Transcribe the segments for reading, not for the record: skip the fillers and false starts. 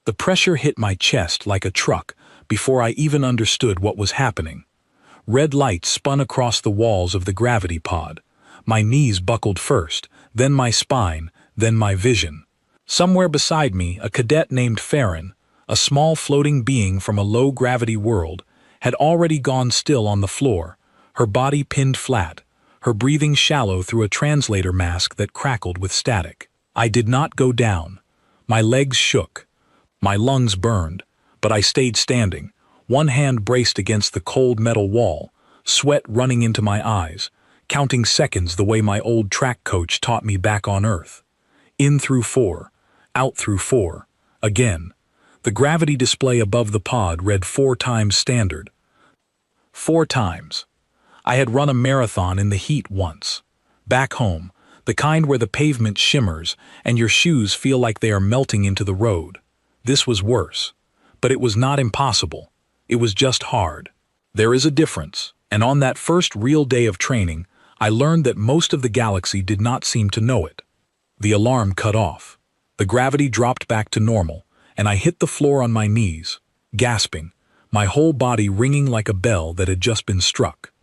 The pressure hit my chest like a truck before I even understood what was happening. Red light spun across the walls of the gravity pod. My knees buckled first, then my spine, then my vision. Somewhere beside me, a cadet named Farron, a small floating being from a low-gravity world, had already gone still on the floor, her body pinned flat, her breathing shallow through a translator mask that crackled with static. I did not go down. My legs shook. My lungs burned, but I stayed standing, one hand braced against the cold metal wall, sweat running into my eyes, counting seconds the way my old track coach taught me back on Earth. In through 4, out through 4, again. The gravity display above the pod read 4 times standard. 4 times. I had run a marathon in the heat once. Back home, the kind where the pavement shimmers and your shoes feel like they are melting into the road. This was worse. But it was not impossible. It was just hard. There is a difference, and on that first real day of training, I learned that most of the galaxy did not seem to know it. The alarm cut off. The gravity dropped back to normal, and I hit the floor on my knees, gasping, my whole body ringing like a bell that had just been struck.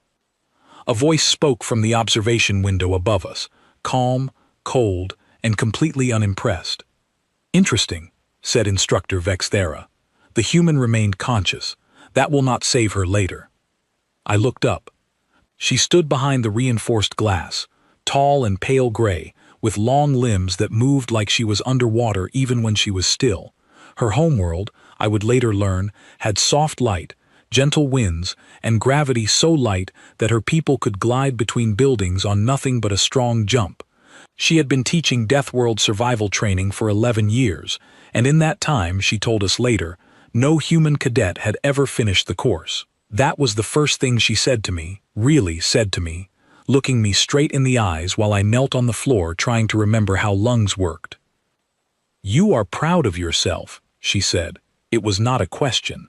A voice spoke from the observation window above us, calm, cold, and completely unimpressed. "Interesting," said Instructor Vexthera. "The human remained conscious. That will not save her later." I looked up. She stood behind the reinforced glass, tall and pale gray, with long limbs that moved like she was underwater even when she was still. Her homeworld, I would later learn, had soft light, gentle winds, and gravity so light that her people could glide between buildings on nothing but a strong jump. She had been teaching Deathworld survival training for 11 years, and in that time, she told us later, no human cadet had ever finished the course. That was the first thing she said to me, really said to me, looking me straight in the eyes while I knelt on the floor trying to remember how lungs worked. "You are proud of yourself," she said. It was not a question.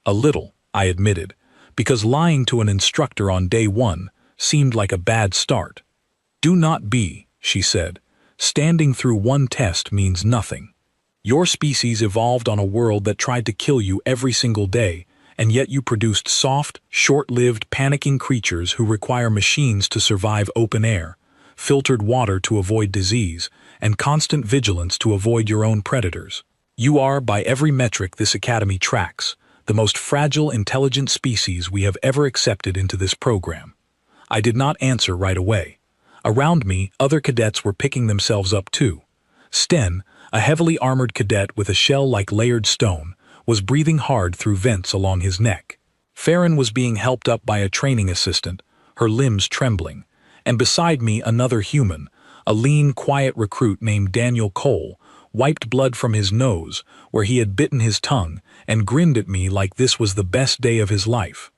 "A little," I admitted, because lying to an instructor on day 1 seemed like a bad start. "Do not be," she said. "Standing through one test means nothing. Your species evolved on a world that tried to kill you every single day, and yet you produced soft, short-lived, panicking creatures who require machines to survive open air, filtered water to avoid disease, and constant vigilance to avoid your own predators. You are, by every metric this Academy tracks, the most fragile, intelligent species we have ever accepted into this program." I did not answer right away. Around me, other cadets were picking themselves up too. Sten, a heavily armored cadet with a shell like layered stone, was breathing hard through vents along his neck. Farron was being helped up by a training assistant, her limbs trembling, and beside me another human, a lean, quiet recruit named Daniel Cole, wiped blood from his nose, where he had bitten his tongue, and grinned at me like this was the best day of his life.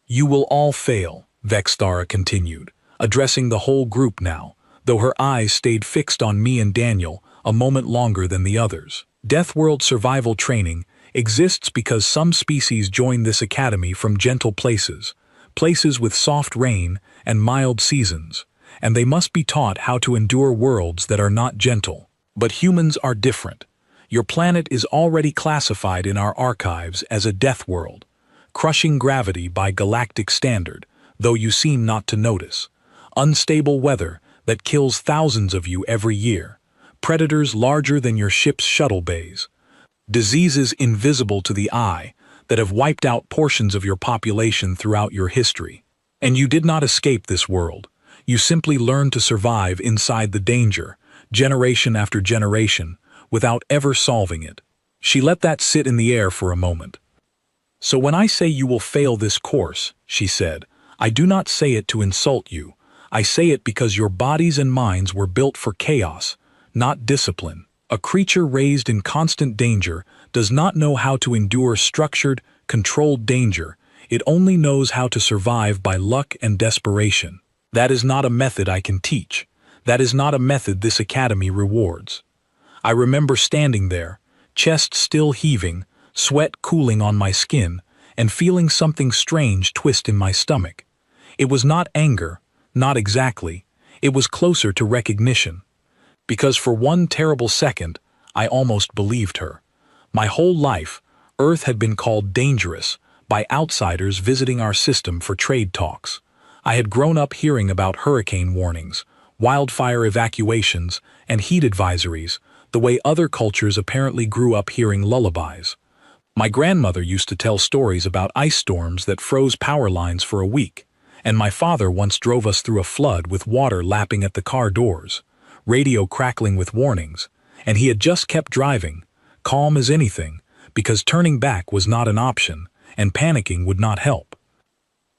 "You will all fail," Vexthara continued, addressing the whole group now, though her eyes stayed fixed on me and Daniel a moment longer than the others. "Deathworld survival training exists because some species join this academy from gentle places, places with soft rain and mild seasons, and they must be taught how to endure worlds that are not gentle. But humans are different. Your planet is already classified in our archives as a death world, crushing gravity by galactic standard, though you seem not to notice. Unstable weather that kills thousands of you every year. Predators larger than your ship's shuttle bays. Diseases invisible to the eye that have wiped out portions of your population throughout your history. And you did not escape this world. You simply learned to survive inside the danger, generation after generation, without ever solving it." She let that sit in the air for a moment. "So when I say you will fail this course," she said, "I do not say it to insult you. I say it because your bodies and minds were built for chaos, not discipline. A creature raised in constant danger does not know how to endure structured, controlled danger. It only knows how to survive by luck and desperation. That is not a method I can teach. That is not a method this academy rewards." I remember standing there, chest still heaving, sweat cooling on my skin, and feeling something strange twist in my stomach. It was not anger, not exactly. It was closer to recognition. Because for one terrible second, I almost believed her. My whole life, Earth had been called dangerous by outsiders visiting our system for trade talks. I had grown up hearing about hurricane warnings, wildfire evacuations, and heat advisories, the way other cultures apparently grew up hearing lullabies. My grandmother used to tell stories about ice storms that froze power lines for a week, and my father once drove us through a flood with water lapping at the car doors, radio crackling with warnings, and he had just kept driving, calm as anything, because turning back was not an option, and panicking would not help.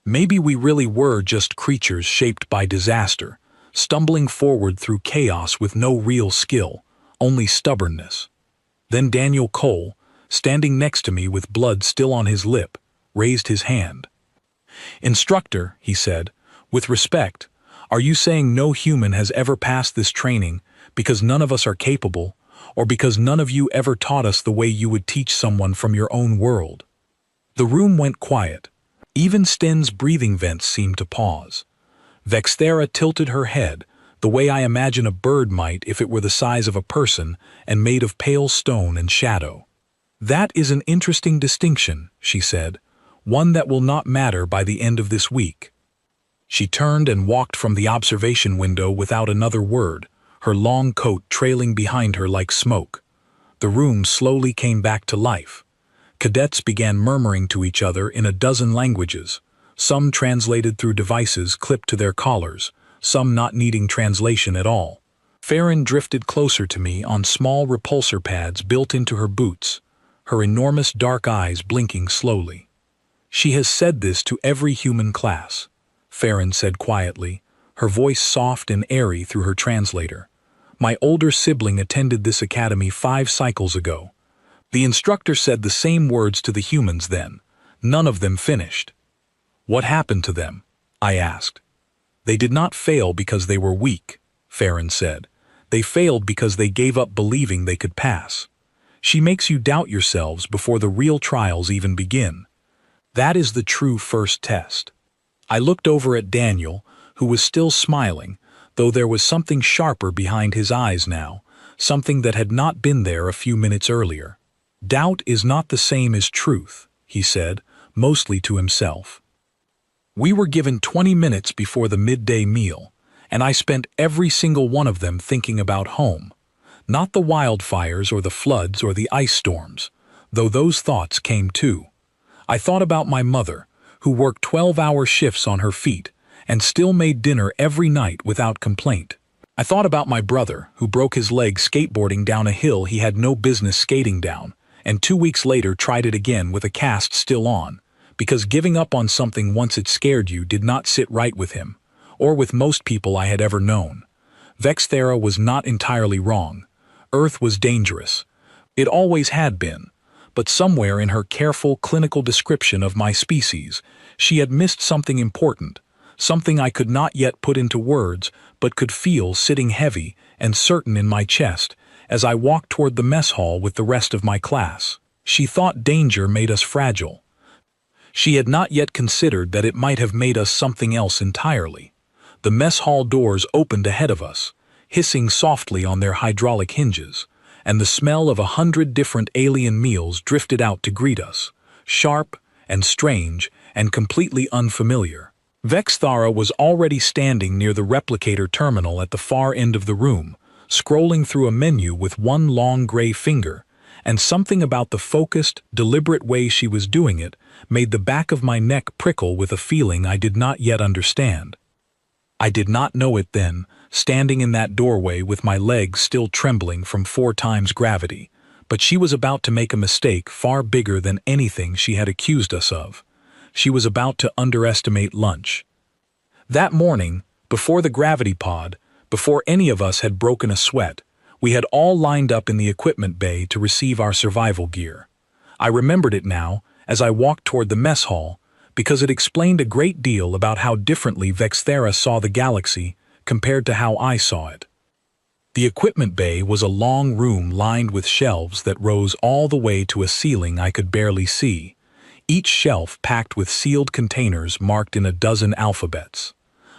Maybe we really were just creatures shaped by disaster, stumbling forward through chaos with no real skill, only stubbornness. Then Daniel Cole, standing next to me with blood still on his lip, raised his hand. "Instructor," he said, "with respect, are you saying no human has ever passed this training because none of us are capable, or because none of you ever taught us the way you would teach someone from your own world?" The room went quiet. Even Sten's breathing vents seemed to pause. Vexthera tilted her head, the way I imagine a bird might if it were the size of a person and made of pale stone and shadow. "That is an interesting distinction," she said, "one that will not matter by the end of this week." She turned and walked from the observation window without another word, her long coat trailing behind her like smoke. The room slowly came back to life. Cadets began murmuring to each other in a dozen languages, some translated through devices clipped to their collars, some not needing translation at all. Farron drifted closer to me on small repulsor pads built into her boots, her enormous dark eyes blinking slowly. "She has said this to every human class," Farron said quietly, her voice soft and airy through her translator. "My older sibling attended this academy 5 cycles ago. The instructor said the same words to the humans then. None of them finished." "What happened to them?" I asked. "They did not fail because they were weak," Farron said. "They failed because they gave up believing they could pass. She makes you doubt yourselves before the real trials even begin. That is the true first test." I looked over at Daniel, who was still smiling, though there was something sharper behind his eyes now, something that had not been there a few minutes earlier. "Doubt is not the same as truth," he said, mostly to himself. We were given 20 minutes before the midday meal, and I spent every single one of them thinking about home. Not the wildfires or the floods or the ice storms, though those thoughts came too. I thought about my mother, who worked 12-hour shifts on her feet and still made dinner every night without complaint. I thought about my brother, who broke his leg skateboarding down a hill he had no business skating down, and 2 weeks later tried it again with a cast still on, because giving up on something once it scared you did not sit right with him, or with most people I had ever known. Vexthera was not entirely wrong. Earth was dangerous. It always had been. But somewhere in her careful clinical description of my species, she had missed something important, something I could not yet put into words, but could feel sitting heavy and certain in my chest as I walked toward the mess hall with the rest of my class. She thought danger made us fragile. She had not yet considered that it might have made us something else entirely. The mess hall doors opened ahead of us, hissing softly on their hydraulic hinges, and the smell of 100 different alien meals drifted out to greet us, sharp and strange and completely unfamiliar. Vexthara was already standing near the replicator terminal at the far end of the room, scrolling through a menu with one long gray finger, and something about the focused, deliberate way she was doing it made the back of my neck prickle with a feeling I did not yet understand. I did not know it then, standing in that doorway with my legs still trembling from 4 times gravity, but she was about to make a mistake far bigger than anything she had accused us of. She was about to underestimate lunch. That morning, before the gravity pod, before any of us had broken a sweat, we had all lined up in the equipment bay to receive our survival gear. I remembered it now as I walked toward the mess hall, because it explained a great deal about how differently Vexthera saw the galaxy compared to how I saw it. The equipment bay was a long room lined with shelves that rose all the way to a ceiling I could barely see, each shelf packed with sealed containers marked in a dozen alphabets.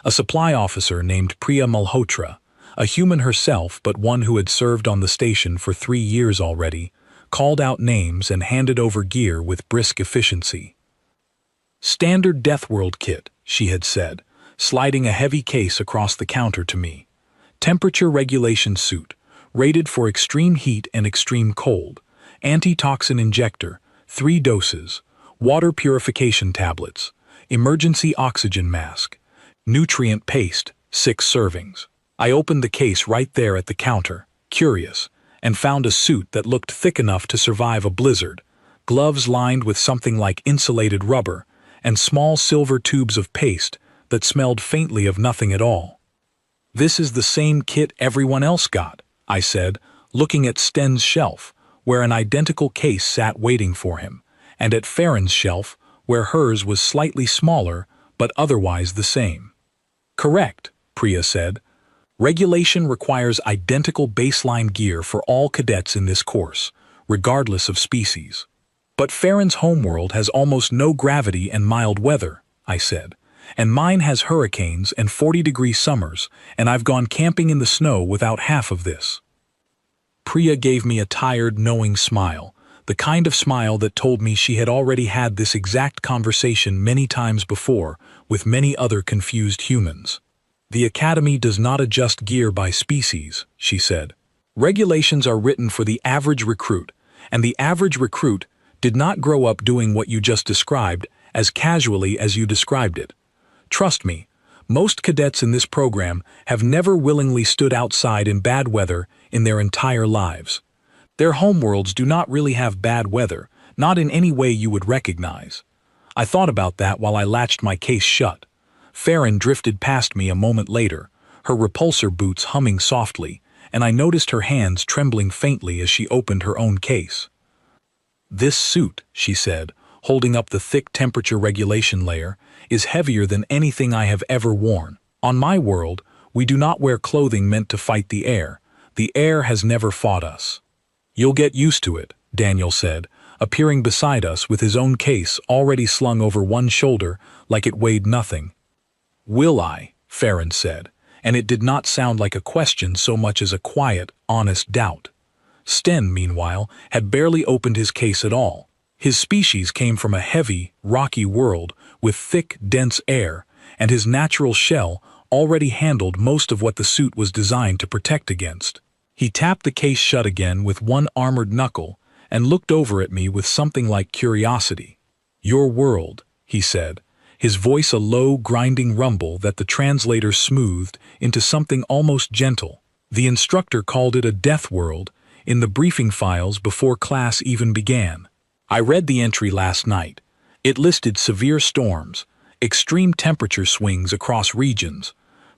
A supply officer named Priya Malhotra, a human herself but one who had served on the station for 3 years already, called out names and handed over gear with brisk efficiency. "Standard Deathworld kit," she had said, sliding a heavy case across the counter to me. "Temperature regulation suit, rated for extreme heat and extreme cold. Antitoxin injector, 3 doses. Water purification tablets. Emergency oxygen mask. Nutrient paste, 6 servings." I opened the case right there at the counter, curious, and found a suit that looked thick enough to survive a blizzard, gloves lined with something like insulated rubber, and small silver tubes of paste that smelled faintly of nothing at all. "This is the same kit everyone else got," I said, looking at Sten's shelf, where an identical case sat waiting for him, and at Farron's shelf, where hers was slightly smaller but otherwise the same. "Correct," Priya said. "Regulation requires identical baseline gear for all cadets in this course, regardless of species." "But Farron's homeworld has almost no gravity and mild weather," I said, "and mine has hurricanes and 40-degree summers, and I've gone camping in the snow without half of this." Priya gave me a tired, knowing smile, the kind of smile that told me she had already had this exact conversation many times before with many other confused humans. "The Academy does not adjust gear by species," she said. "Regulations are written for the average recruit, and the average recruit did not grow up doing what you just described as casually as you described it. Trust me, most cadets in this program have never willingly stood outside in bad weather in their entire lives. Their homeworlds do not really have bad weather, not in any way you would recognize." I thought about that while I latched my case shut. Farron drifted past me a moment later, her repulsor boots humming softly, and I noticed her hands trembling faintly as she opened her own case. "This suit," she said, holding up the thick temperature regulation layer, "is heavier than anything I have ever worn. On my world, we do not wear clothing meant to fight the air. The air has never fought us." "You'll get used to it," Daniel said, appearing beside us with his own case already slung over one shoulder like it weighed nothing. "Will I?" Farron said, and it did not sound like a question so much as a quiet, honest doubt. Sten, meanwhile, had barely opened his case at all. His species came from a heavy, rocky world with thick, dense air, and his natural shell already handled most of what the suit was designed to protect against. He tapped the case shut again with one armored knuckle and looked over at me with something like curiosity. "Your world," he said, his voice a low, grinding rumble that the translator smoothed into something almost gentle. "The instructor called it a death world in the briefing files before class even began. I read the entry last night. It listed severe storms, extreme temperature swings across regions,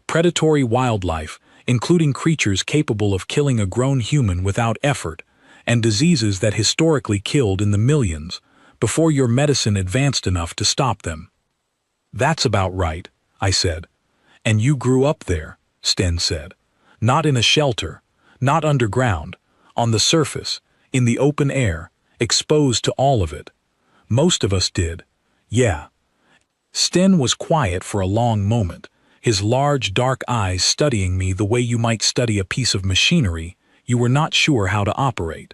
predatory wildlife, including creatures capable of killing a grown human without effort, and diseases that historically killed in the millions before your medicine advanced enough to stop them." "That's about right," I said. "And you grew up there," Sten said. "Not in a shelter, not underground, on the surface, in the open air, exposed to all of it. Most of us did. Yeah." Sten was quiet for a long moment, his large dark eyes studying me the way you might study a piece of machinery you were not sure how to operate.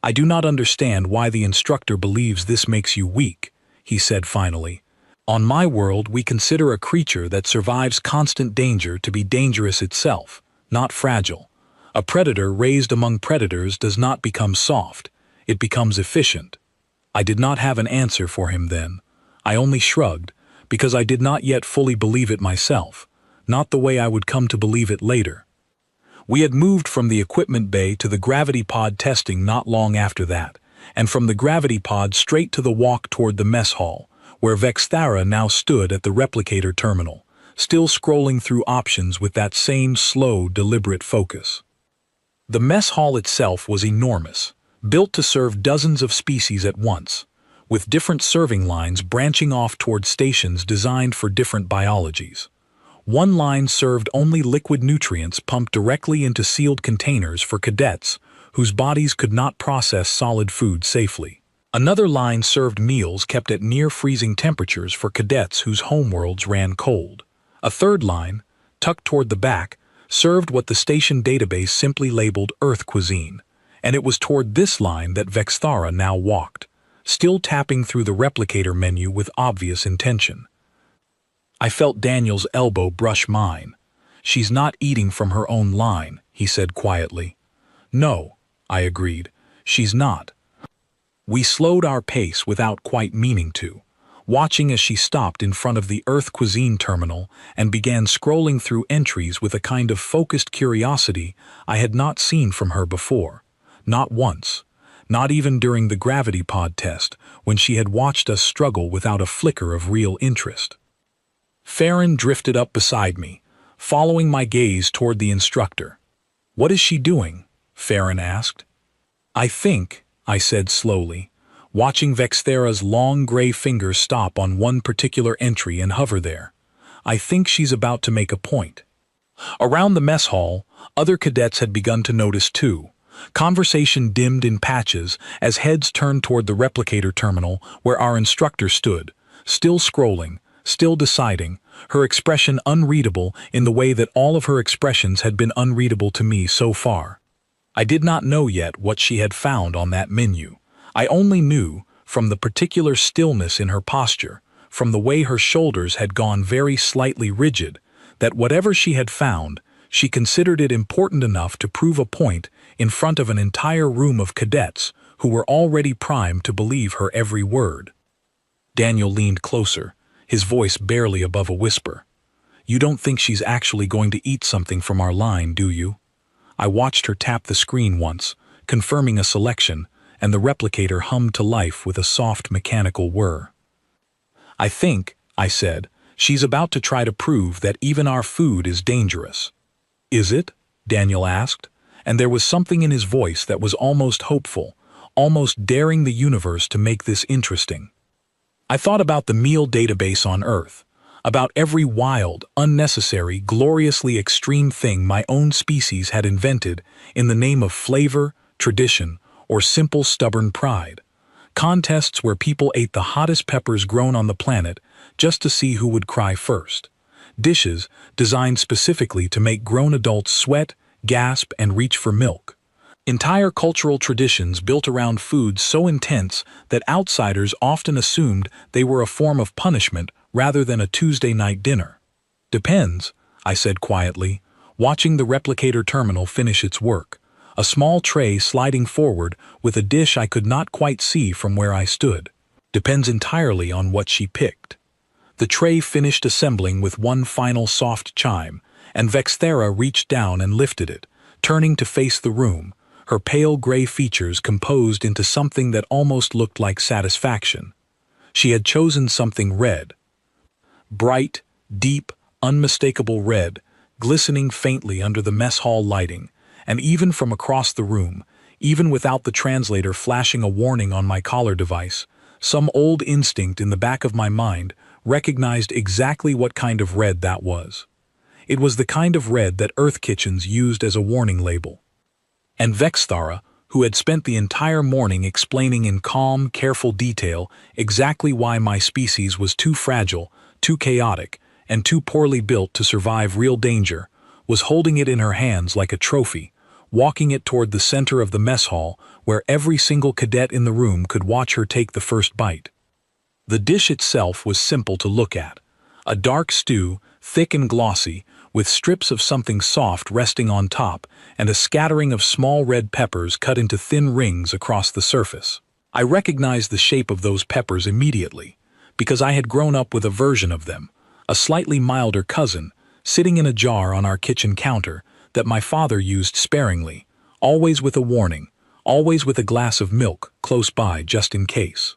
"I do not understand why the instructor believes this makes you weak," he said finally. "On my world, we consider a creature that survives constant danger to be dangerous itself, not fragile. A predator raised among predators does not become soft, it becomes efficient." I did not have an answer for him then. I only shrugged, because I did not yet fully believe it myself, not the way I would come to believe it later. We had moved from the equipment bay to the gravity pod testing not long after that, and from the gravity pod straight to the walk toward the mess hall, where Vexthara now stood at the replicator terminal, still scrolling through options with that same slow, deliberate focus. The mess hall itself was enormous, built to serve dozens of species at once, with different serving lines branching off toward stations designed for different biologies. One line served only liquid nutrients pumped directly into sealed containers for cadets whose bodies could not process solid food safely. Another line served meals kept at near-freezing temperatures for cadets whose homeworlds ran cold. A third line, tucked toward the back, served what the station database simply labeled Earth cuisine, And it was toward this line that Vexthara now walked, still tapping through the replicator menu with obvious intention. I felt Daniel's elbow brush mine. "She's not eating from her own line," he said quietly. "No," I agreed, "she's not." We slowed our pace without quite meaning to, watching as she stopped in front of the Earth Cuisine terminal and began scrolling through entries with a kind of focused curiosity I had not seen from her before. Not once. Not even during the gravity pod test, when she had watched us struggle without a flicker of real interest. Farron drifted up beside me, following my gaze toward the instructor. "What is she doing?" Farron asked. "I think," I said slowly, watching Vexthara's long gray fingers stop on one particular entry and hover there. "I think she's about to make a point." Around the mess hall, other cadets had begun to notice too. Conversation dimmed in patches as heads turned toward the replicator terminal where our instructor stood, still scrolling, still deciding, her expression unreadable in the way that all of her expressions had been unreadable to me so far. I did not know yet what she had found on that menu. I only knew, from the particular stillness in her posture, from the way her shoulders had gone very slightly rigid, that whatever she had found, she considered it important enough to prove a point in front of an entire room of cadets who were already primed to believe her every word. Daniel leaned closer, his voice barely above a whisper. "You don't think she's actually going to eat something from our line, do you?" I watched her tap the screen once, confirming a selection, and the replicator hummed to life with a soft mechanical whir. "I think," I said, "she's about to try to prove that even our food is dangerous." "Is it?" Daniel asked, and there was something in his voice that was almost hopeful, almost daring the universe to make this interesting. I thought about the meal database on Earth, about every wild, unnecessary, gloriously extreme thing my own species had invented in the name of flavor, tradition, or simple stubborn pride. Contests where people ate the hottest peppers grown on the planet just to see who would cry first. Dishes designed specifically to make grown adults sweat, gasp, and reach for milk. Entire cultural traditions built around foods so intense that outsiders often assumed they were a form of punishment rather than a Tuesday night dinner. "Depends," I said quietly, watching the replicator terminal finish its work, a small tray sliding forward with a dish I could not quite see from where I stood. "Depends entirely on what she picked." The tray finished assembling with one final soft chime, and Vexthara reached down and lifted it, turning to face the room, her pale gray features composed into something that almost looked like satisfaction. She had chosen something red. Bright, deep, unmistakable red, glistening faintly under the mess hall lighting, and even from across the room, even without the translator flashing a warning on my collar device, some old instinct in the back of my mind recognized exactly what kind of red that was. It was the kind of red that Earth kitchens used as a warning label. And Vexthara, who had spent the entire morning explaining in calm, careful detail exactly why my species was too fragile, too chaotic, and too poorly built to survive real danger, was holding it in her hands like a trophy, walking it toward the center of the mess hall where every single cadet in the room could watch her take the first bite. The dish itself was simple to look at. A dark stew, thick and glossy, with strips of something soft resting on top and a scattering of small red peppers cut into thin rings across the surface. I recognized the shape of those peppers immediately, because I had grown up with a version of them, a slightly milder cousin, sitting in a jar on our kitchen counter that my father used sparingly, always with a warning, always with a glass of milk close by just in case.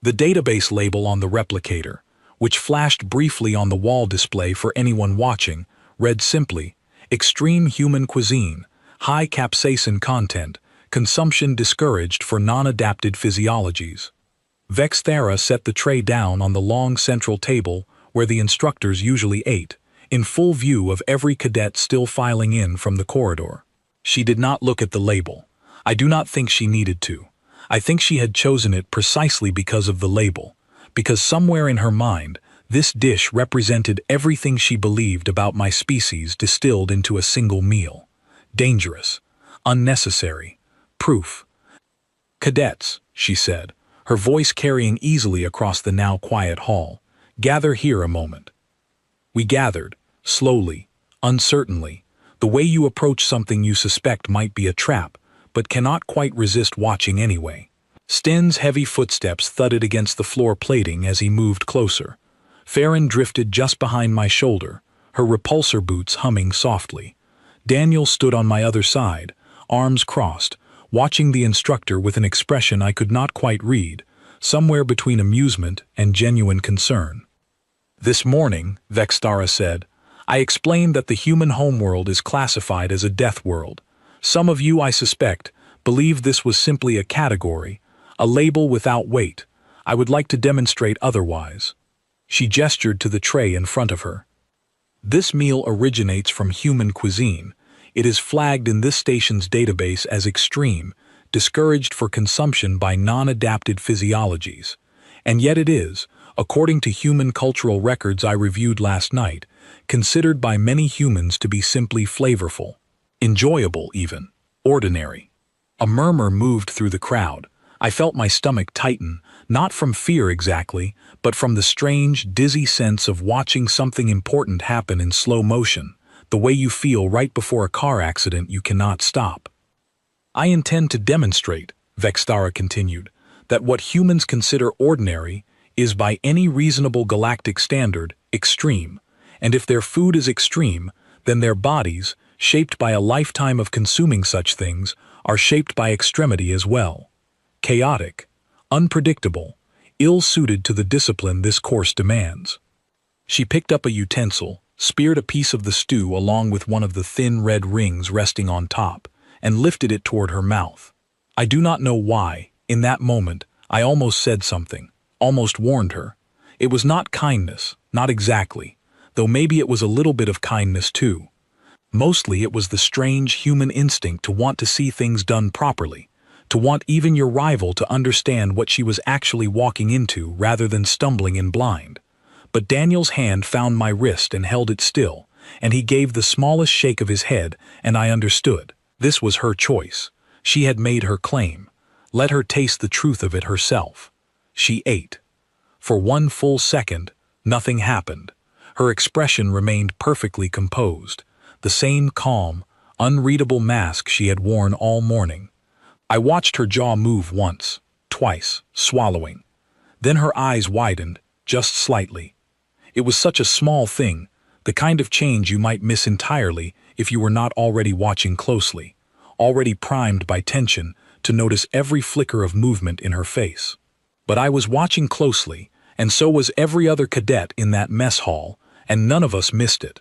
The database label on the replicator, which flashed briefly on the wall display for anyone watching, read simply, "Extreme human cuisine, high capsaicin content, consumption discouraged for non-adapted physiologies." Vexthara set the tray down on the long central table where the instructors usually ate, in full view of every cadet still filing in from the corridor. She did not look at the label. I do not think she needed to. I think she had chosen it precisely because of the label, because somewhere in her mind, this dish represented everything she believed about my species distilled into a single meal. Dangerous, unnecessary, Proof. "Cadets," she said, her voice carrying easily across the now quiet hall, "gather here a moment." We gathered, slowly, uncertainly, the way you approach something you suspect might be a trap, but cannot quite resist watching anyway. Sten's heavy footsteps thudded against the floor plating as he moved closer. Farron drifted just behind my shoulder, her repulsor boots humming softly. Daniel stood on my other side, arms crossed, watching the instructor with an expression I could not quite read, somewhere between amusement and genuine concern. "This morning," Vextara said, "I explained that the human homeworld is classified as a death world. Some of you, I suspect, believe this was simply a category, a label without weight. I would like to demonstrate otherwise." She gestured to the tray in front of her. "This meal originates from human cuisine. It is flagged in this station's database as extreme, discouraged for consumption by non-adapted physiologies. And yet it is, according to human cultural records I reviewed last night, considered by many humans to be simply flavorful, enjoyable even, ordinary." A murmur moved through the crowd. I felt my stomach tighten, not from fear exactly, but from the strange, dizzy sense of watching something important happen in slow motion, the way you feel right before a car accident you cannot stop. "I intend to demonstrate," Vextara continued, "that what humans consider ordinary is by any reasonable galactic standard extreme, and if their food is extreme, then their bodies, shaped by a lifetime of consuming such things, are shaped by extremity as well. Chaotic, unpredictable, ill-suited to the discipline this course demands." She picked up a utensil, speared a piece of the stew along with one of the thin red rings resting on top, and lifted it toward her mouth. I do not know why, in that moment, I almost said something, almost warned her. It was not kindness, not exactly, though maybe it was a little bit of kindness too. Mostly it was the strange human instinct to want to see things done properly, to want even your rival to understand what she was actually walking into rather than stumbling in blind. But Daniel's hand found my wrist and held it still, and he gave the smallest shake of his head, and I understood. This was her choice. She had made her claim. Let her taste the truth of it herself. She ate. For one full second, nothing happened. Her expression remained perfectly composed, the same calm, unreadable mask she had worn all morning. I watched her jaw move once, twice, swallowing. Then her eyes widened, just slightly. It was such a small thing, the kind of change you might miss entirely if you were not already watching closely, already primed by tension to notice every flicker of movement in her face. But I was watching closely, and so was every other cadet in that mess hall, and none of us missed it.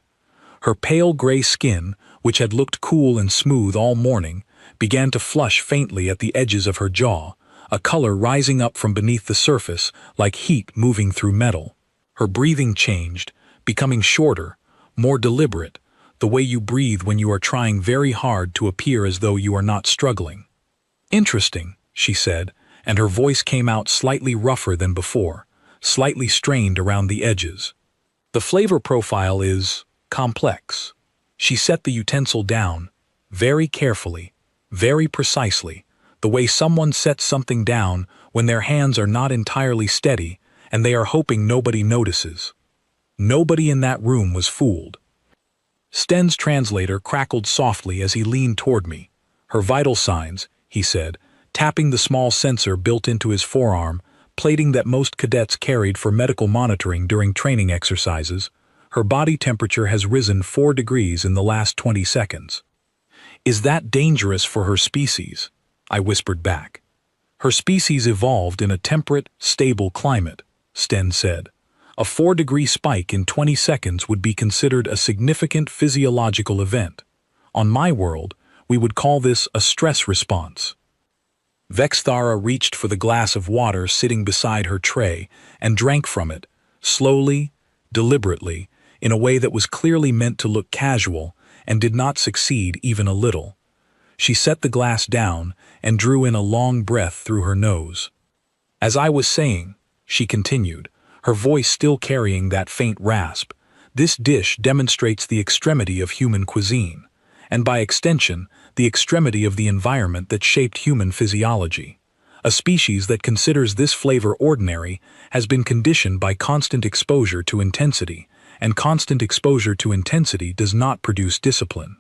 Her pale gray skin, which had looked cool and smooth all morning, began to flush faintly at the edges of her jaw, a color rising up from beneath the surface like heat moving through metal. Her breathing changed, becoming shorter, more deliberate, the way you breathe when you are trying very hard to appear as though you are not struggling. "Interesting," she said, and her voice came out slightly rougher than before, slightly strained around the edges. "The flavor profile is complex." She set the utensil down, very carefully, very precisely, the way someone sets something down when their hands are not entirely steady and they are hoping nobody notices. Nobody in that room was fooled. Sten's translator crackled softly as he leaned toward me. "Her vital signs," he said, tapping the small sensor built into his forearm, plating that most cadets carried for medical monitoring during training exercises. "Her body temperature has risen 4 degrees in the last 20 seconds. "Is that dangerous for her species?" I whispered back. "Her species evolved in a temperate, stable climate," Sten said. "A 4-degree spike in 20 seconds would be considered a significant physiological event. On my world, we would call this a stress response." Vextara reached for the glass of water sitting beside her tray and drank from it, slowly, deliberately, in a way that was clearly meant to look casual and did not succeed even a little. She set the glass down and drew in a long breath through her nose. "As I was saying," she continued, her voice still carrying that faint rasp, "this dish demonstrates the extremity of human cuisine, and by extension, the extremity of the environment that shaped human physiology. A species that considers this flavor ordinary has been conditioned by constant exposure to intensity, and constant exposure to intensity does not produce discipline.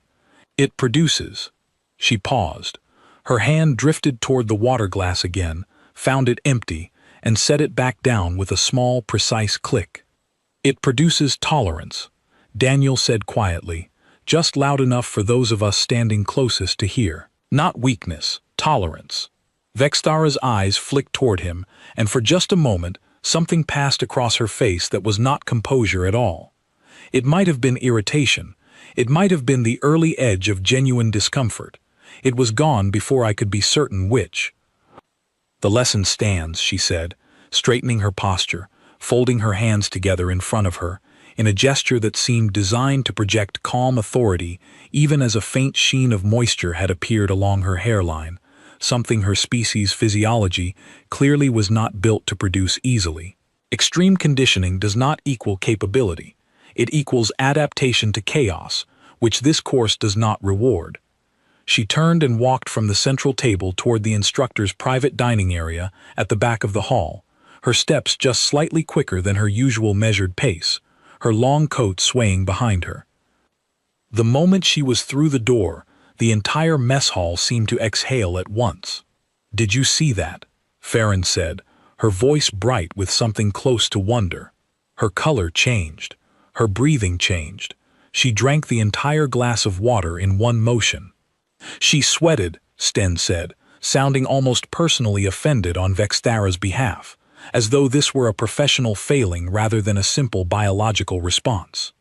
It produces. She paused. Her hand drifted toward the water glass again, found it empty, and set it back down with a small, precise click. It produces tolerance, Daniel said quietly, just loud enough for those of us standing closest to hear. Not weakness, tolerance. Vexthara's eyes flicked toward him, and for just a moment, something passed across her face that was not composure at all. It might have been irritation. It might have been the early edge of genuine discomfort. It was gone before I could be certain which. The lesson stands, she said, straightening her posture, folding her hands together in front of her, in a gesture that seemed designed to project calm authority, even as a faint sheen of moisture had appeared along her hairline, something her species' physiology clearly was not built to produce easily. Extreme conditioning does not equal capability. It equals adaptation to chaos, which this course does not reward. She turned and walked from the central table toward the instructor's private dining area at the back of the hall, her steps just slightly quicker than her usual measured pace, her long coat swaying behind her. The moment she was through the door, the entire mess hall seemed to exhale at once. "Did you see that?" Farron said, her voice bright with something close to wonder. Her color changed. Her breathing changed. She drank the entire glass of water in one motion. "She sweated," Sten said, sounding almost personally offended on Vexthara's behalf, as though this were a professional failing rather than a simple biological response.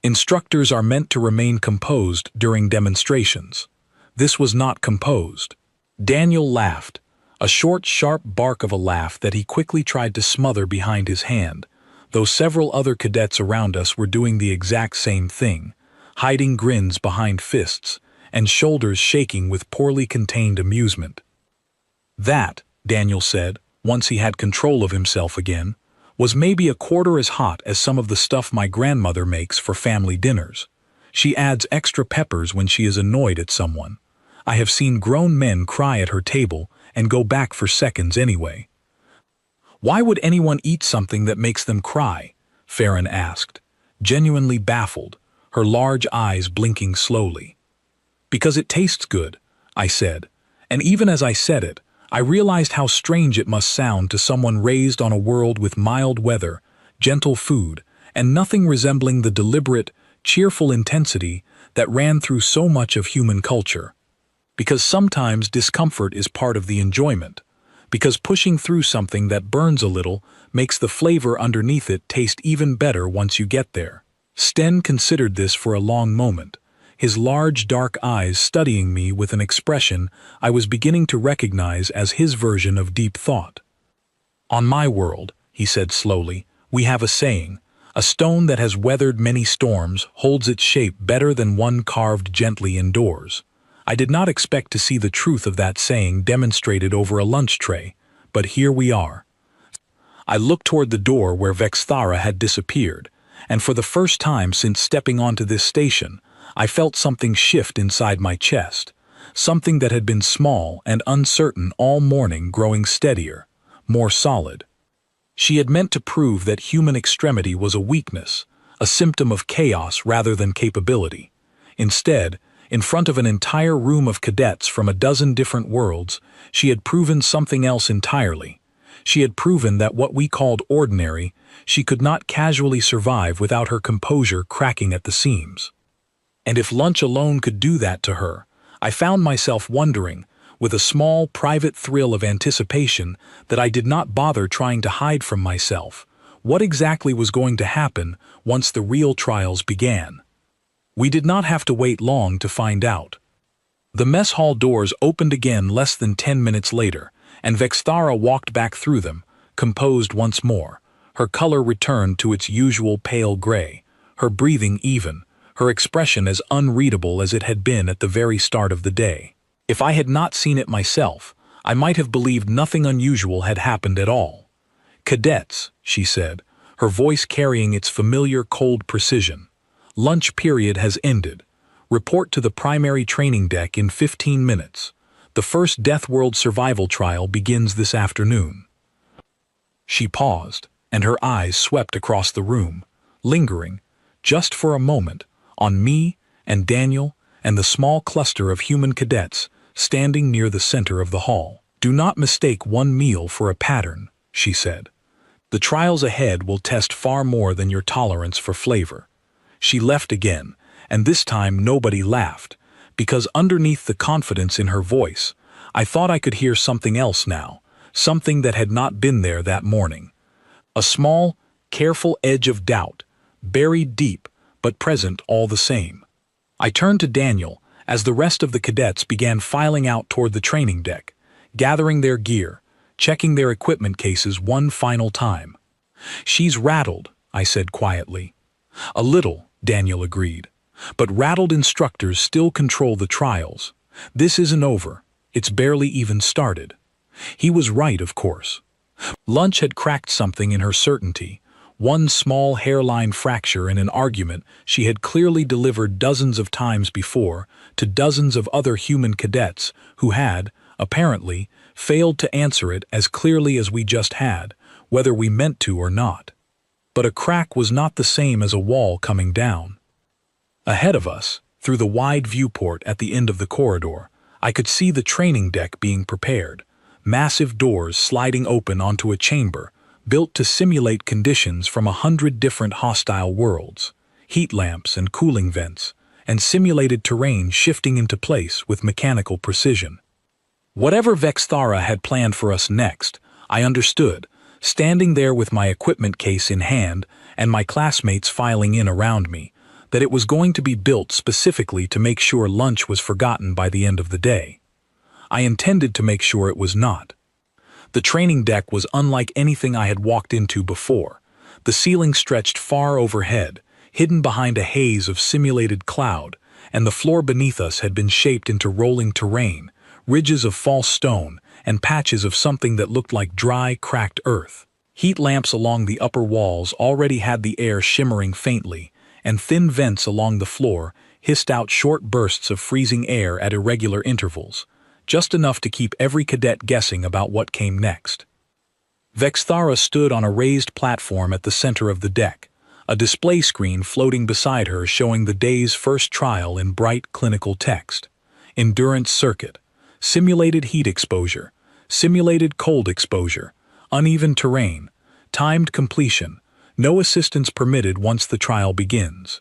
Instructors are meant to remain composed during demonstrations. This was not composed. Daniel laughed, a short, sharp bark of a laugh that he quickly tried to smother behind his hand, though several other cadets around us were doing the exact same thing, hiding grins behind fists and shoulders shaking with poorly contained amusement. "That," Daniel said, once he had control of himself again, was maybe a quarter as hot as some of the stuff my grandmother makes for family dinners. She adds extra peppers when she is annoyed at someone. I have seen grown men cry at her table and go back for seconds anyway. "Why would anyone eat something that makes them cry?" Farron asked, genuinely baffled, her large eyes blinking slowly. "Because it tastes good," I said, and even as I said it, I realized how strange it must sound to someone raised on a world with mild weather, gentle food, and nothing resembling the deliberate, cheerful intensity that ran through so much of human culture. Because sometimes discomfort is part of the enjoyment. Because pushing through something that burns a little makes the flavor underneath it taste even better once you get there. Sten considered this for a long moment, his large dark eyes studying me with an expression I was beginning to recognize as his version of deep thought. "On my world," he said slowly, "we have a saying, a stone that has weathered many storms holds its shape better than one carved gently indoors. I did not expect to see the truth of that saying demonstrated over a lunch tray, but here we are." I looked toward the door where Vexthara had disappeared, and for the first time since stepping onto this station, I felt something shift inside my chest, something that had been small and uncertain all morning growing steadier, more solid. She had meant to prove that human extremity was a weakness, a symptom of chaos rather than capability. Instead, in front of an entire room of cadets from a dozen different worlds, she had proven something else entirely. She had proven that what we called ordinary, she could not casually survive without her composure cracking at the seams. And if lunch alone could do that to her, I found myself wondering, with a small private thrill of anticipation that I did not bother trying to hide from myself, what exactly was going to happen once the real trials began. We did not have to wait long to find out. The mess hall doors opened again less than 10 minutes later, and Vexthara walked back through them, composed once more. Her color returned to its usual pale gray, her breathing even, her expression as unreadable as it had been at the very start of the day. If I had not seen it myself, I might have believed nothing unusual had happened at all. "Cadets," she said, her voice carrying its familiar cold precision. "Lunch period has ended. Report to the primary training deck in 15 minutes. The first Deathworld survival trial begins this afternoon." She paused, and her eyes swept across the room, lingering, just for a moment, on me and Daniel and the small cluster of human cadets standing near the center of the hall. "Do not mistake one meal for a pattern," she said. "The trials ahead will test far more than your tolerance for flavor." She left again, and this time nobody laughed, because underneath the confidence in her voice, I thought I could hear something else now, something that had not been there that morning. A small, careful edge of doubt, buried deep, but present all the same. I turned to Daniel as the rest of the cadets began filing out toward the training deck, gathering their gear, checking their equipment cases one final time. "She's rattled," I said quietly. "A little," Daniel agreed. "But rattled instructors still control the trials. This isn't over. It's barely even started." He was right, of course. Lunch had cracked something in her certainty, one small hairline fracture in an argument she had clearly delivered dozens of times before to dozens of other human cadets who had, apparently, failed to answer it as clearly as we just had, whether we meant to or not. But a crack was not the same as a wall coming down. Ahead of us, through the wide viewport at the end of the corridor, I could see the training deck being prepared, massive doors sliding open onto a chamber built to simulate conditions from 100 different hostile worlds, heat lamps and cooling vents, and simulated terrain shifting into place with mechanical precision. Whatever Vexthara had planned for us next, I understood, standing there with my equipment case in hand and my classmates filing in around me, that it was going to be built specifically to make sure lunch was forgotten by the end of the day. I intended to make sure it was not. The training deck was unlike anything I had walked into before. The ceiling stretched far overhead, hidden behind a haze of simulated cloud, and the floor beneath us had been shaped into rolling terrain, ridges of false stone, and patches of something that looked like dry, cracked earth. Heat lamps along the upper walls already had the air shimmering faintly, and thin vents along the floor hissed out short bursts of freezing air at irregular intervals, just enough to keep every cadet guessing about what came next. Vexthara stood on a raised platform at the center of the deck, a display screen floating beside her showing the day's first trial in bright clinical text. Endurance circuit, simulated heat exposure, simulated cold exposure, uneven terrain, timed completion, no assistance permitted once the trial begins.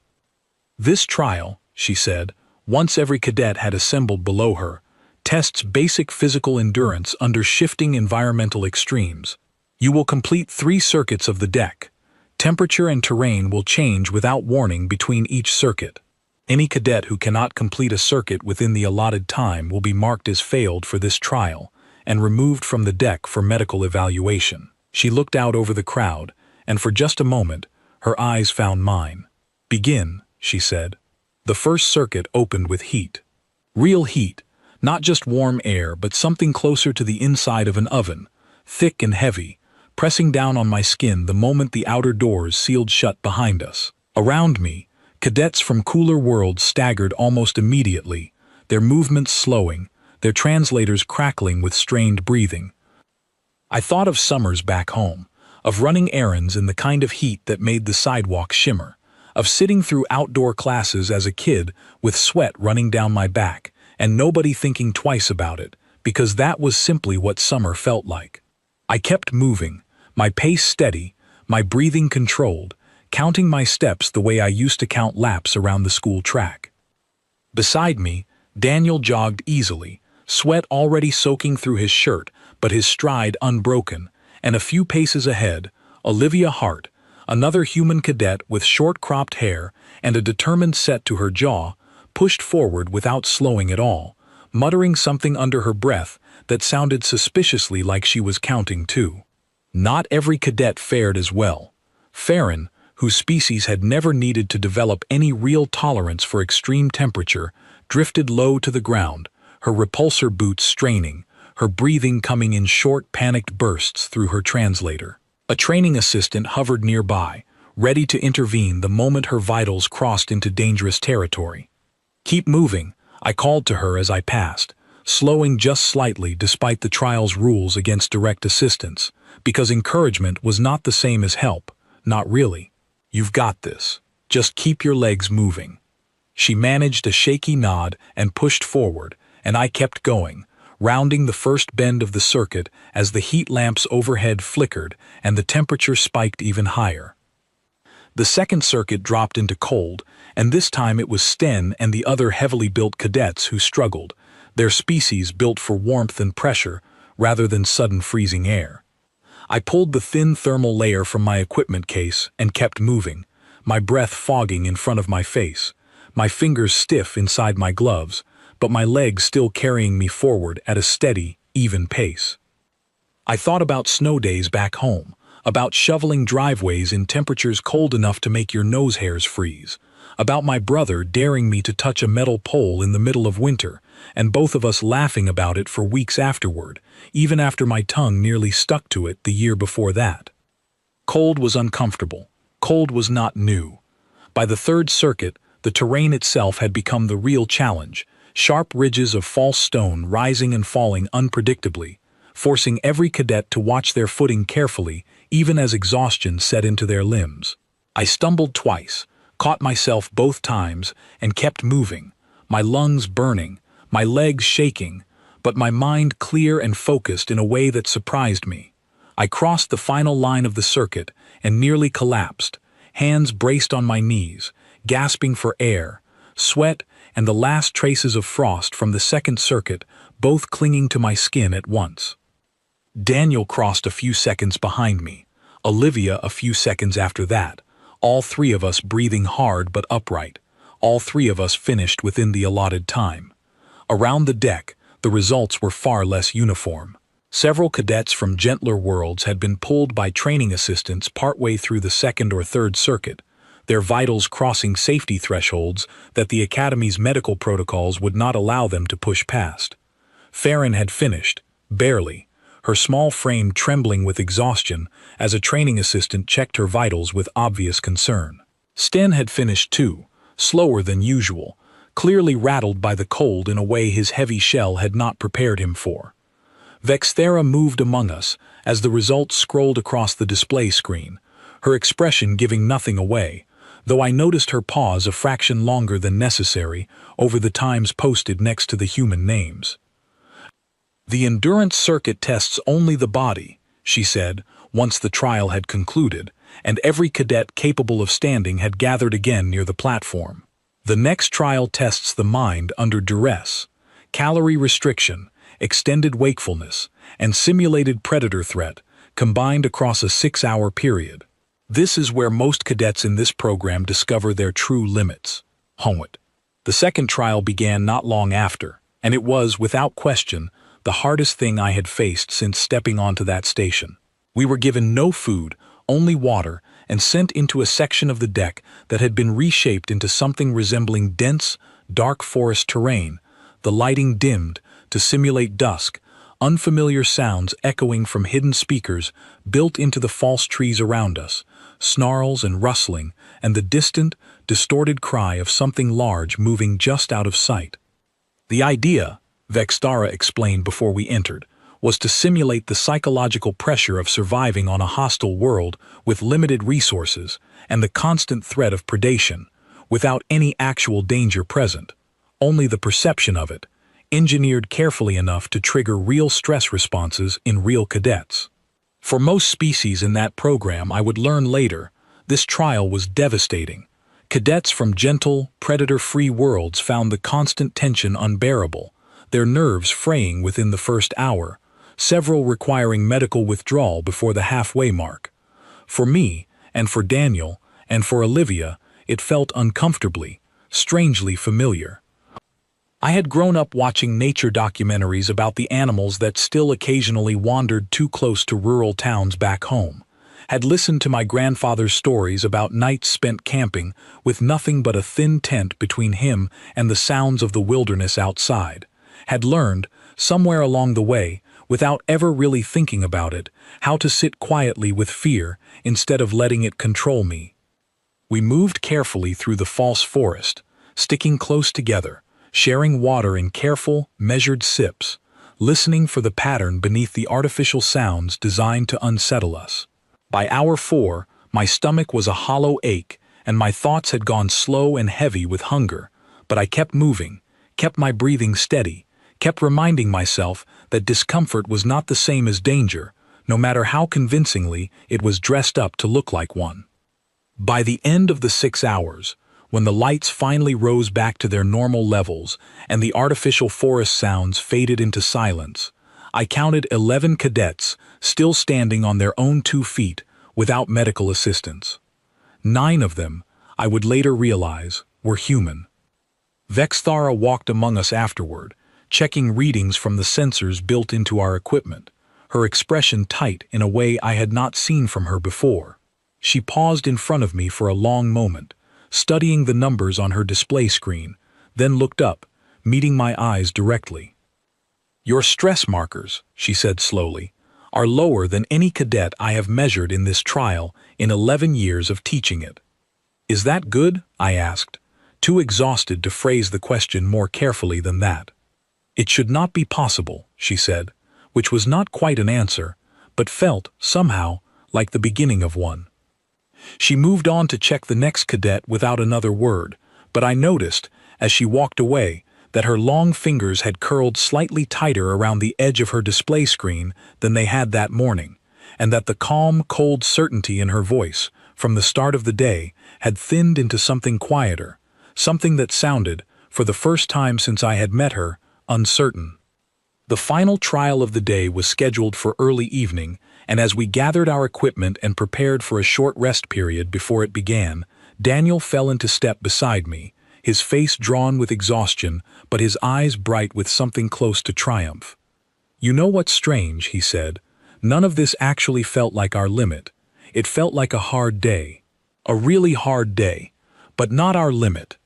"This trial," she said, once every cadet had assembled below her, "tests basic physical endurance under shifting environmental extremes. You will complete 3 circuits of the deck. Temperature and terrain will change without warning between each circuit. Any cadet who cannot complete a circuit within the allotted time will be marked as failed for this trial and removed from the deck for medical evaluation." She looked out over the crowd, and for just a moment, her eyes found mine. "Begin," she said. The first circuit opened with heat. Real heat, not just warm air, but something closer to the inside of an oven, thick and heavy, pressing down on my skin the moment the outer doors sealed shut behind us. Around me, cadets from cooler worlds staggered almost immediately, their movements slowing, their translators crackling with strained breathing. I thought of summers back home, of running errands in the kind of heat that made the sidewalk shimmer, of sitting through outdoor classes as a kid with sweat running down my back, and nobody thinking twice about it, because that was simply what summer felt like. I kept moving, my pace steady, my breathing controlled, counting my steps the way I used to count laps around the school track. Beside me, Daniel jogged easily, sweat already soaking through his shirt, but his stride unbroken, and a few paces ahead, Olivia Hart, another human cadet with short-cropped hair and a determined set to her jaw, pushed forward without slowing at all, muttering something under her breath that sounded suspiciously like she was counting too. Not every cadet fared as well. Farron, whose species had never needed to develop any real tolerance for extreme temperature, drifted low to the ground, her repulsor boots straining, her breathing coming in short, panicked bursts through her translator. A training assistant hovered nearby, ready to intervene the moment her vitals crossed into dangerous territory. "Keep moving," I called to her as I passed, slowing just slightly despite the trial's rules against direct assistance, because encouragement was not the same as help, not really. "You've got this. Just keep your legs moving." She managed a shaky nod and pushed forward, and I kept going, rounding the first bend of the circuit as the heat lamps overhead flickered and the temperature spiked even higher. The second circuit dropped into cold, and this time it was Sten and the other heavily built cadets who struggled, their species built for warmth and pressure rather than sudden freezing air. I pulled the thin thermal layer from my equipment case and kept moving, my breath fogging in front of my face, my fingers stiff inside my gloves, but my legs still carrying me forward at a steady, even pace. I thought about snow days back home, about shoveling driveways in temperatures cold enough to make your nose hairs freeze, about my brother daring me to touch a metal pole in the middle of winter, and both of us laughing about it for weeks afterward, even after my tongue nearly stuck to it the year before that. Cold was uncomfortable. Cold was not new. By the third circuit, the terrain itself had become the real challenge, sharp ridges of false stone rising and falling unpredictably, forcing every cadet to watch their footing carefully, even as exhaustion set into their limbs. I stumbled twice, caught myself both times, and kept moving, my lungs burning, my legs shaking, but my mind clear and focused in a way that surprised me. I crossed the final line of the circuit and nearly collapsed, hands braced on my knees, gasping for air, sweat and the last traces of frost from the second circuit both clinging to my skin at once. Daniel crossed a few seconds behind me, Olivia a few seconds after that, all three of us breathing hard but upright, all three of us finished within the allotted time. Around the deck, the results were far less uniform. Several cadets from gentler worlds had been pulled by training assistants partway through the second or third circuit, their vitals crossing safety thresholds that the Academy's medical protocols would not allow them to push past. Farron had finished, barely, her small frame trembling with exhaustion as a training assistant checked her vitals with obvious concern. Sten had finished too, slower than usual, clearly rattled by the cold in a way his heavy shell had not prepared him for. Vexthera moved among us as the results scrolled across the display screen, her expression giving nothing away, though I noticed her pause a fraction longer than necessary over the times posted next to the human names. "The endurance circuit tests only the body," she said, once the trial had concluded, and every cadet capable of standing had gathered again near the platform. "The next trial tests the mind under duress, calorie restriction, extended wakefulness, and simulated predator threat, combined across a 6-hour period. This is where most cadets in this program discover their true limits." Howitt. The second trial began not long after, and it was, without question, the hardest thing I had faced since stepping onto that station. We were given no food, only water, and sent into a section of the deck that had been reshaped into something resembling dense, dark forest terrain, the lighting dimmed to simulate dusk, unfamiliar sounds echoing from hidden speakers built into the false trees around us, snarls and rustling, and the distant, distorted cry of something large moving just out of sight. The idea, Vexthera explained before we entered, was to simulate the psychological pressure of surviving on a hostile world with limited resources and the constant threat of predation, without any actual danger present, only the perception of it, engineered carefully enough to trigger real stress responses in real cadets. For most species in that program, I would learn later, this trial was devastating. Cadets from gentle, predator-free worlds found the constant tension unbearable, their nerves fraying within the first hour, several requiring medical withdrawal before the halfway mark. For me, and for Daniel, and for Olivia, it felt uncomfortably, strangely familiar. I had grown up watching nature documentaries about the animals that still occasionally wandered too close to rural towns back home, had listened to my grandfather's stories about nights spent camping with nothing but a thin tent between him and the sounds of the wilderness outside, had learned, somewhere along the way, without ever really thinking about it, how to sit quietly with fear instead of letting it control me. We moved carefully through the false forest, sticking close together, sharing water in careful, measured sips, listening for the pattern beneath the artificial sounds designed to unsettle us. By hour 4, my stomach was a hollow ache, and my thoughts had gone slow and heavy with hunger, but I kept moving, kept my breathing steady, kept reminding myself that discomfort was not the same as danger, no matter how convincingly it was dressed up to look like one. By the end of the 6 hours, when the lights finally rose back to their normal levels and the artificial forest sounds faded into silence, I counted 11 cadets still standing on their own 2 feet without medical assistance. 9 of them, I would later realize, were human. Vexthara walked among us afterward, checking readings from the sensors built into our equipment, her expression tight in a way I had not seen from her before. She paused in front of me for a long moment, studying the numbers on her display screen, then looked up, meeting my eyes directly. "Your stress markers," she said slowly, "are lower than any cadet I have measured in this trial in 11 years of teaching it." "Is that good?" I asked, too exhausted to phrase the question more carefully than that. "It should not be possible," she said, which was not quite an answer, but felt, somehow, like the beginning of one. She moved on to check the next cadet without another word, but I noticed, as she walked away, that her long fingers had curled slightly tighter around the edge of her display screen than they had that morning, and that the calm, cold certainty in her voice, from the start of the day, had thinned into something quieter, something that sounded, for the first time since I had met her, uncertain. The final trial of the day was scheduled for early evening, and as we gathered our equipment and prepared for a short rest period before it began, Daniel fell into step beside me, his face drawn with exhaustion, but his eyes bright with something close to triumph. "You know what's strange," he said. "None of this actually felt like our limit. It felt like a hard day. A really hard day. But not our limit.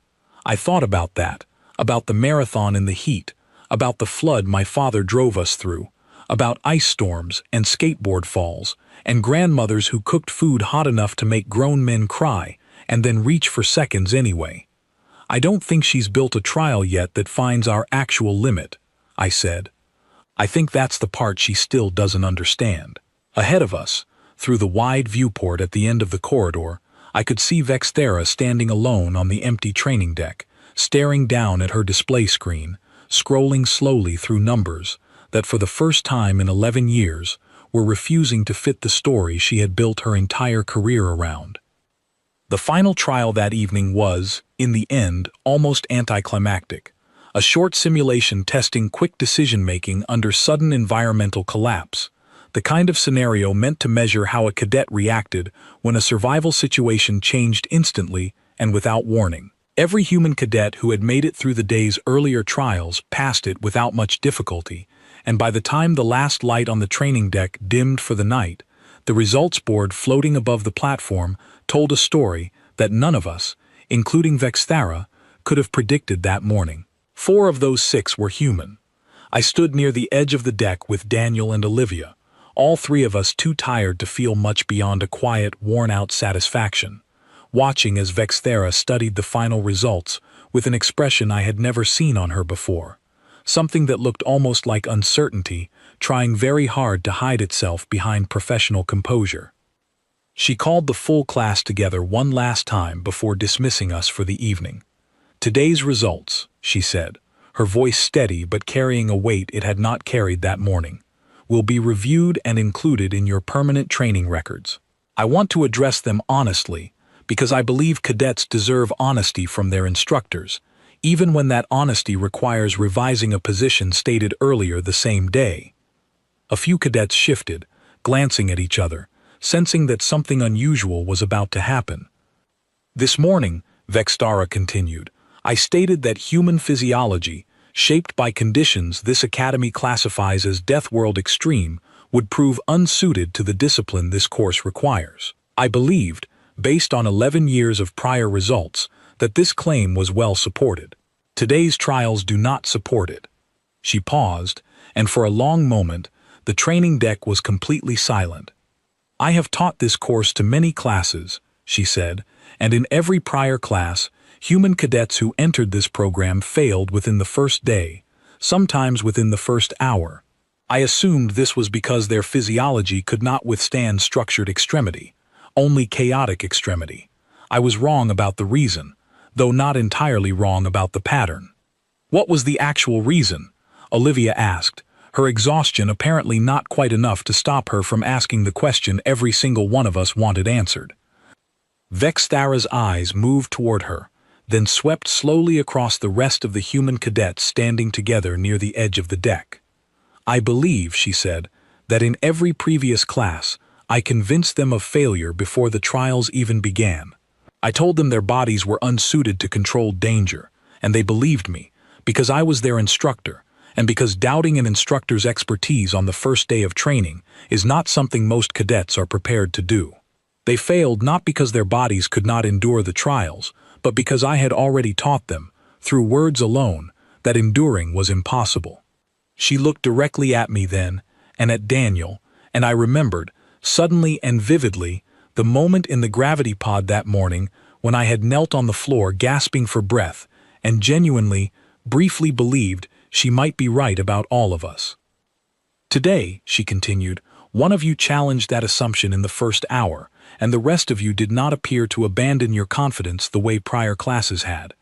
I thought about that, about the marathon in the heat, about the flood my father drove us through, about ice storms and skateboard falls, and grandmothers who cooked food hot enough to make grown men cry, and then reach for seconds anyway. I don't think she's built a trial yet that finds our actual limit," I said. "I think that's the part she still doesn't understand." Ahead of us, through the wide viewport at the end of the corridor, I could see Vexthara standing alone on the empty training deck, staring down at her display screen, scrolling slowly through numbers that for the first time in 11 years were refusing to fit the story she had built her entire career around. The final trial that evening was, in the end, almost anticlimactic. A short simulation testing quick decision-making under sudden environmental collapse, the kind of scenario meant to measure how a cadet reacted when a survival situation changed instantly and without warning. Every human cadet who had made it through the day's earlier trials passed it without much difficulty, and by the time the last light on the training deck dimmed for the night, the results board floating above the platform told a story that none of us, including Vexthara, could have predicted that morning. 4 of those 6 were human. I stood near the edge of the deck with Daniel and Olivia, all 3 of us too tired to feel much beyond a quiet, worn-out satisfaction, watching as Vexthara studied the final results with an expression I had never seen on her before, something that looked almost like uncertainty, trying very hard to hide itself behind professional composure. She called the full class together one last time before dismissing us for the evening. "Today's results," she said, her voice steady but carrying a weight it had not carried that morning, "will be reviewed and included in your permanent training records. I want to address them honestly, because I believe cadets deserve honesty from their instructors, even when that honesty requires revising a position stated earlier the same day." A few cadets shifted, glancing at each other, sensing that something unusual was about to happen. "This morning," Vexthara continued, "I stated that human physiology, shaped by conditions this academy classifies as Deathworld extreme, would prove unsuited to the discipline this course requires. I believed, based on 11 years of prior results, that this claim was well supported. Today's trials do not support it." She paused, and for a long moment, the training deck was completely silent. "I have taught this course to many classes," she said, "and in every prior class, Human cadets who entered this program failed within the first day, sometimes within the first hour. I assumed this was because their physiology could not withstand structured extremity, only chaotic extremity. I was wrong about the reason, though not entirely wrong about the pattern. What was the actual reason? Olivia asked, her exhaustion apparently not quite enough to stop her from asking the question every single one of us wanted answered. Vexthara's eyes moved toward her, then swept slowly across the rest of the human cadets standing together near the edge of the deck. I believe, she said, that in every previous class, I convinced them of failure before the trials even began. I told them their bodies were unsuited to controlled danger, and they believed me, because I was their instructor, and because doubting an instructor's expertise on the first day of training is not something most cadets are prepared to do. They failed not because their bodies could not endure the trials, but because I had already taught them, through words alone, that enduring was impossible. She looked directly at me then, and at Daniel, and I remembered, suddenly and vividly, the moment in the gravity pod that morning when I had knelt on the floor gasping for breath and genuinely, briefly believed she might be right about all of us. Today, she continued, one of you challenged that assumption in the first hour, and the rest of you did not appear to abandon your confidence the way prior classes had.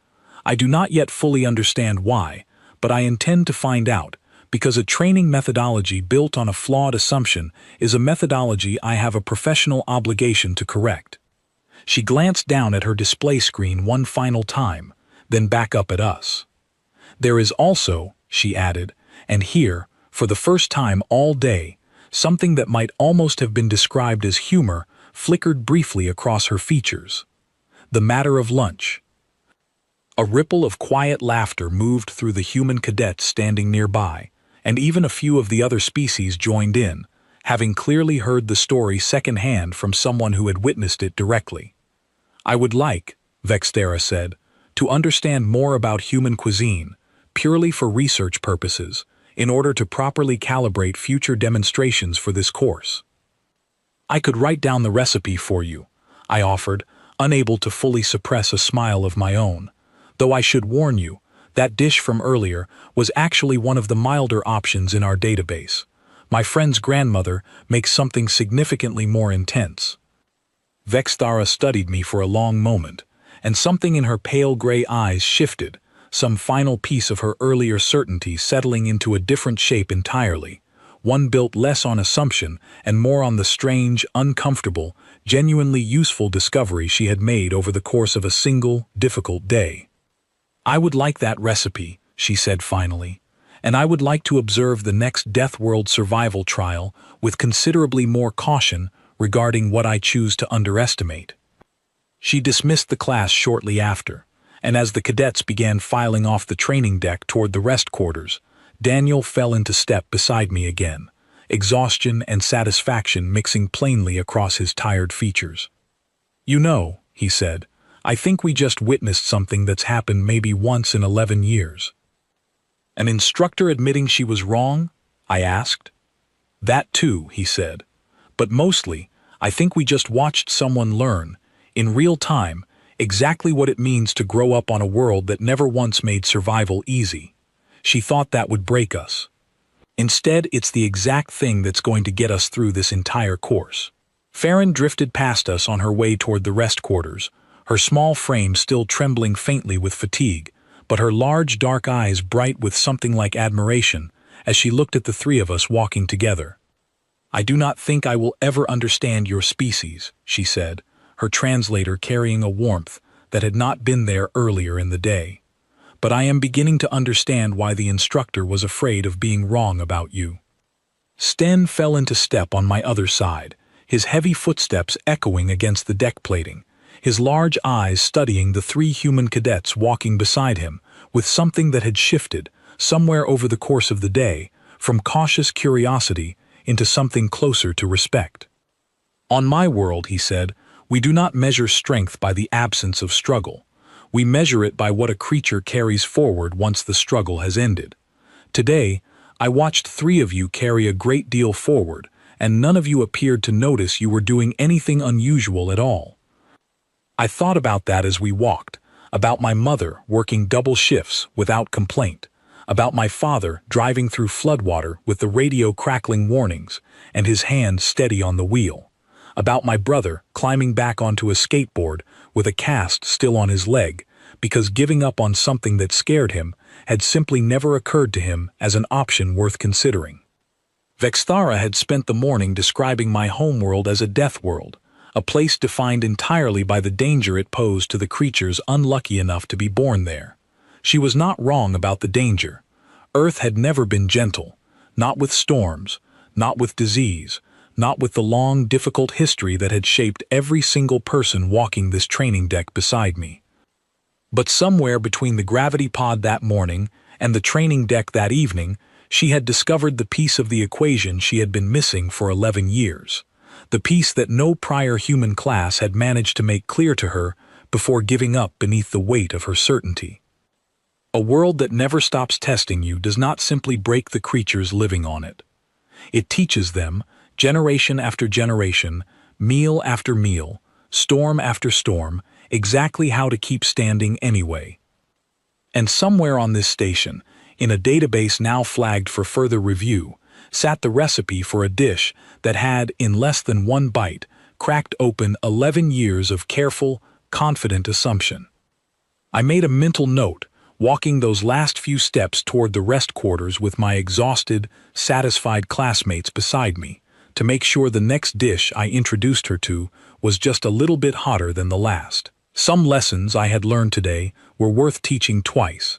I do not yet fully understand why, but I intend to find out, because a training methodology built on a flawed assumption is a methodology I have a professional obligation to correct. She glanced down at her display screen one final time, then back up at us. There is also, she added, and here, for the first time all day, something that might almost have been described as humor flickered briefly across her features. The matter of lunch. A ripple of quiet laughter moved through the human cadets standing nearby, and even a few of the other species joined in, having clearly heard the story secondhand from someone who had witnessed it directly. I would like, Vexthara said, to understand more about human cuisine, purely for research purposes, in order to properly calibrate future demonstrations for this course. I could write down the recipe for you, I offered, unable to fully suppress a smile of my own, though I should warn you, that dish from earlier was actually one of the milder options in our database. My friend's grandmother makes something significantly more intense. Vexthara studied me for a long moment, and something in her pale gray eyes shifted, some final piece of her earlier certainty settling into a different shape entirely, one built less on assumption and more on the strange, uncomfortable, genuinely useful discovery she had made over the course of a single, difficult day. I would like that recipe, she said finally, and I would like to observe the next Deathworld survival trial with considerably more caution regarding what I choose to underestimate. She dismissed the class shortly after, and as the cadets began filing off the training deck toward the rest quarters, Daniel fell into step beside me again, exhaustion and satisfaction mixing plainly across his tired features. You know, he said, I think we just witnessed something that's happened maybe once in 11 years. An instructor admitting she was wrong? I asked. That too, he said. But mostly, I think we just watched someone learn, in real time, exactly what it means to grow up on a world that never once made survival easy. She thought that would break us. Instead, it's the exact thing that's going to get us through this entire course. Farron drifted past us on her way toward the rest quarters, her small frame still trembling faintly with fatigue, but her large dark eyes bright with something like admiration as she looked at the three of us walking together. I do not think I will ever understand your species, she said, her translator carrying a warmth that had not been there earlier in the day. But I am beginning to understand why the instructor was afraid of being wrong about you. Sten fell into step on my other side, his heavy footsteps echoing against the deck plating, his large eyes studying the three human cadets walking beside him with something that had shifted, somewhere over the course of the day, from cautious curiosity into something closer to respect. On my world, he said, we do not measure strength by the absence of struggle. We measure it by what a creature carries forward once the struggle has ended. Today, I watched three of you carry a great deal forward, and none of you appeared to notice you were doing anything unusual at all. I thought about that as we walked, about my mother working double shifts without complaint, about my father driving through floodwater with the radio crackling warnings and his hand steady on the wheel, about my brother climbing back onto a skateboard with a cast still on his leg because giving up on something that scared him had simply never occurred to him as an option worth considering. Vexthara had spent the morning describing my homeworld as a Deathworld, a place defined entirely by the danger it posed to the creatures unlucky enough to be born there. She was not wrong about the danger. Earth had never been gentle, not with storms, not with disease, not with the long, difficult history that had shaped every single person walking this training deck beside me. But somewhere between the gravity pod that morning and the training deck that evening, she had discovered the piece of the equation she had been missing for 11 years. The piece that no prior human class had managed to make clear to her before giving up beneath the weight of her certainty. A world that never stops testing you does not simply break the creatures living on it. It teaches them, generation after generation, meal after meal, storm after storm, exactly how to keep standing anyway. And somewhere on this station, in a database now flagged for further review, sat the recipe for a dish that had, in less than one bite, cracked open 11 years of careful, confident assumption. I made a mental note, walking those last few steps toward the rest quarters with my exhausted, satisfied classmates beside me, to make sure the next dish I introduced her to was just a little bit hotter than the last. Some lessons I had learned today were worth teaching twice.